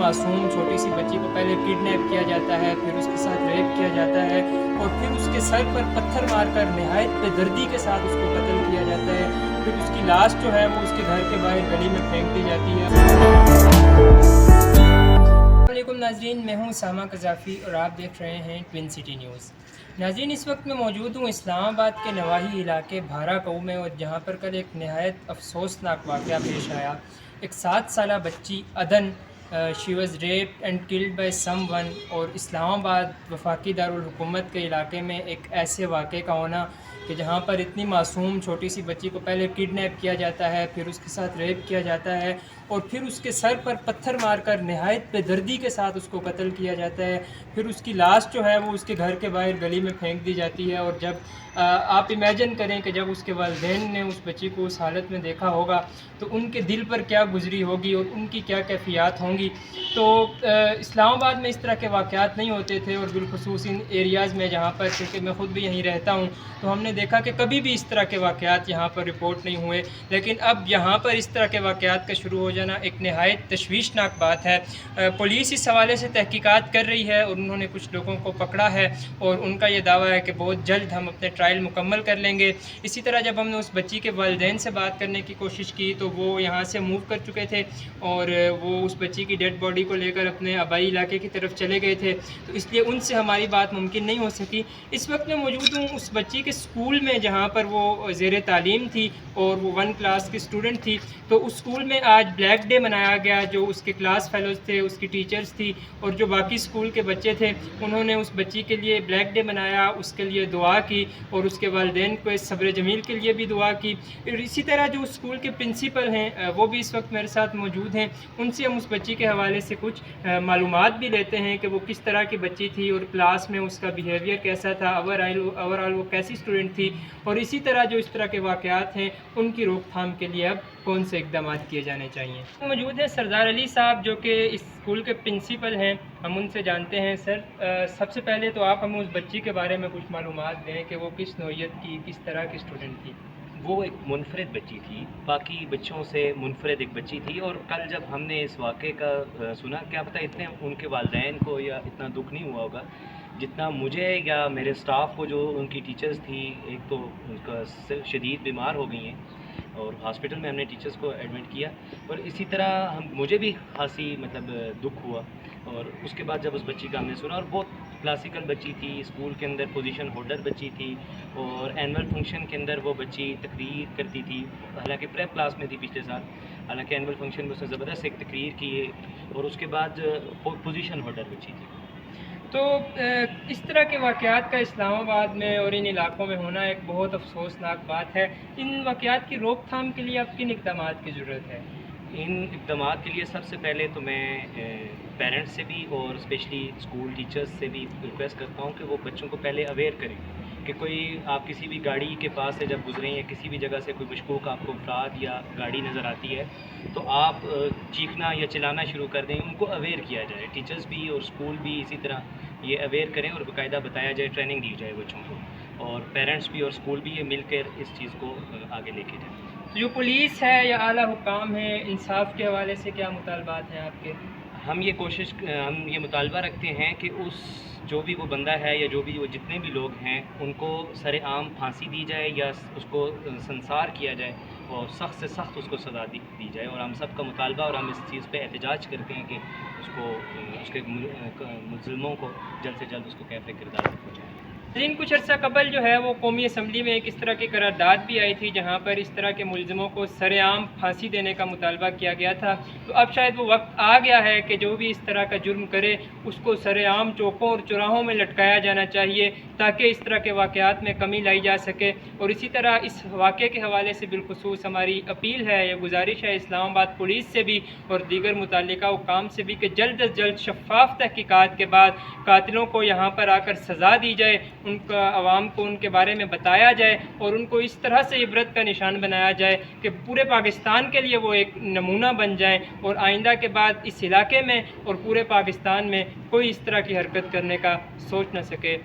मासूम छोटी सी बच्ची को पहले किडनैप किया जाता है, फिर उसके साथ रेप किया जाता है और फिर उसके सर पर पत्थर मारकर नहायत बेदर्दी के साथ उसको कत्ल किया जाता है। फिर उसकी लाश जो है वो उसके घर के बाहर गली में फेंक दी जाती है। अस्सलामुअलैकुम नाज़रीन, मैं हूँ सामा कज़ाफ़ी और आप देख रहे हैं ट्विन सिटी न्यूज़। नाज़रीन, इस वक्त मैं मौजूद हूँ इस्लामाबाद के नवाही इलाके भारा कऊ में, और जहाँ पर कल एक नहायत अफसोसनाक वाक़या पेश आया। एक 7 साला बच्ची अदन she was raped and killed by someone, और इस्लामाबाद वफाकी दारुल हुकूमत के इलाके में एक ऐसे वाक़े का होना कि जहाँ पर इतनी मासूम छोटी सी बच्ची को पहले किडनैप किया जाता है, फिर उसके साथ रेप किया जाता है और फिर उसके सर पर पत्थर मारकर नहायत बेदर्दी के साथ उसको कत्ल किया जाता है। फिर उसकी लाश जो है वो उसके घर के बाहर गली में फेंक दी जाती है। और जब आप इमेजिन करें कि जब उसके वालिदैन ने उस बच्ची को उस हालत में देखा होगा तो उनके दिल पर क्या गुजरी होगी और उनकी क्या कैफियत होंगी। तो इस्लामाबाद में इस तरह के वाक़यात नहीं होते थे, और बिलखुसूस इन एरियाज़ में जहाँ पर, क्योंकि मैं ख़ुद भी यहीं रहता हूँ, तो हमने देखा कि कभी भी इस तरह के वाक़यात यहाँ पर रिपोर्ट नहीं हुए। लेकिन अब यहाँ पर इस तरह के वाक़यात का शुरू हो जाना एक नहायत तशवीशनाक बात है। पुलिस इस हवाले से तहकीकात कर रही है और उन्होंने कुछ लोगों को पकड़ा है और उनका ये दावा है कि बहुत जल्द हम अपने ट्रायल मुकम्मल कर लेंगे। इसी तरह जब हमने उस बच्ची के वालिदैन से बात करने की कोशिश की तो वो यहाँ से मूव कर चुके थे और वो उस बच्ची की डेड बॉडी को लेकर अपने आबाई इलाके की तरफ चले गए थे, तो इसलिए उनसे हमारी बात मुमकिन नहीं हो सकी। इस वक्त मैं मौजूद हूँ उस बच्ची के स्कूल में जहाँ पर वो ज़ेर तालीम थी और वो 1 क्लास की स्टूडेंट थी। तो उस स्कूल में आज ब्लैक डे मनाया गया। जो उसके क्लास फेलोज़ थे, उसकी टीचर्स थी और जो बाकी स्कूल के बच्चे थे, उन्होंने उस बच्ची के लिए ब्लैक डे मनाया, उसके लिए दुआ की और उसके वालिदैन को सब्र जमील के लिए भी दुआ की। और इसी तरह जो स्कूल के प्रिंसिपल हैं वो भी इस वक्त मेरे साथ मौजूद हैं। उनसे हम उस बच्ची के हवाले से कुछ मालूमात भी लेते हैं कि वो किस तरह की बच्ची थी और क्लास में उसका बिहेवियर कैसा था, ओवरऑल वो कैसी स्टूडेंट थी, और इसी तरह जो इस तरह के वाक़यात हैं उनकी रोकथाम के लिए अब कौन से इक़दाम किए जाने चाहिए। मौजूद हैं सरदार अली साहब जो कि इस स्कूल के प्रिंसिपल हैं, हम उनसे जानते हैं। सर, सबसे पहले तो आप हमें उस बच्ची के बारे में कुछ मालूमात दें कि वो किस नौइयत की, किस तरह की स्टूडेंट थी। वो एक मुनफरिद बच्ची थी, बाकी बच्चों से मुनफरिद एक बच्ची थी। और कल जब हमने इस वाक़े का सुना, क्या पता इतने उनके वालिदैन को या इतना दुख नहीं हुआ होगा जितना मुझे या मेरे स्टाफ को। जो उनकी टीचर्स थी, एक तो उनका शदीद बीमार हो गई हैं और हॉस्पिटल में हमने टीचर्स को एडमिट किया, और इसी तरह मुझे भी खासी दुख हुआ। और उसके बाद जब उस बच्ची का हमने सुना, और बहुत क्लासिकल बच्ची थी, स्कूल के अंदर पोजीशन होल्डर बच्ची थी, और एनुअल फंक्शन के अंदर वो बच्ची तकरीर करती थी। हालांकि प्रेप क्लास में थी पिछले साल, हालांकि एनुअल फंक्शन में उसने ज़बरदस्त एक तकरीर की है, और उसके बाद पोजीशन होल्डर बच्ची थी। तो इस तरह के वाक़यात का इस्लामाबाद में और इन इलाक़ों में होना एक बहुत अफसोसनाक बात है। इन वाक़यात की रोकथाम के लिए अब किन इक़दामात की ज़रूरत है? इन इक़दामात के लिए सबसे पहले तो मैं पेरेंट्स से भी और स्पेशली स्कूल टीचर्स से भी रिक्वेस्ट करता हूँ कि वो बच्चों को पहले अवेयर करें कि कोई आप किसी भी गाड़ी के पास से जब गुजरें या किसी भी जगह से कोई मशकूक आपको अफराद या गाड़ी नज़र आती है तो आप चीखना या चिल्लाना शुरू कर दें। उनको अवेयर किया जाए, टीचर्स भी और स्कूल भी इसी तरह ये अवेयर करें और बाकायदा बताया जाए, ट्रेनिंग दी जाए बच्चों को, और पेरेंट्स भी और स्कूल भी ये मिलकर इस चीज़ को आगे लेके जाए। जो पुलिस है या आला हुकाम है, इंसाफ के हवाले से क्या मुतालबात हैं आपके? हम ये मुतालबा रखते हैं कि उस जो भी वो बंदा है या जो भी वो जितने भी लोग हैं उनको सरेआम फांसी दी जाए या उसको संसार किया जाए और सख्त से सख्त उसको सज़ा दी जाए। और हम सब का मुतालबा, और हम इस चीज़ पे एहतजाज करते हैं कि उसके मुज़लिमों को जल्द से जल्द उसको कैफ़े किरदार हो जाए। लेकिन कुछ अर्सा कबल जो है वो कौमी असम्बली में एक इस तरह की करारदाद भी आई थी जहाँ पर इस तरह के मुलज़िमों को सरेआम फांसी देने का मुतालबा किया गया था। तो अब शायद वो वक्त आ गया है कि जो भी इस तरह का जुर्म करे उसको सरेआम चौकों और चौराहों में लटकाया जाना चाहिए ताकि इस तरह के वाक़यात में कमी लाई जा सके। और इसी तरह इस वाक़े के हवाले से बिलखुसूस हमारी अपील है या गुजारिश है इस्लामाबाद पुलिस से भी और दीगर मुतल्लिका हुकाम से भी कि जल्द अज जल्द शफ़ाफ़ तहकीकात के बाद कातिलों को यहाँ पर आकर सज़ा दी जाए ان کا عوام کو ان کے بارے میں بتایا جائے اور ان کو اس طرح سے عبرت کا نشان بنایا جائے کہ پورے پاکستان کے لیے وہ ایک نمونہ بن جائیں اور آئندہ کے بعد اس علاقے میں اور پورے پاکستان میں کوئی اس طرح کی حرکت کرنے کا سوچ نہ سکے۔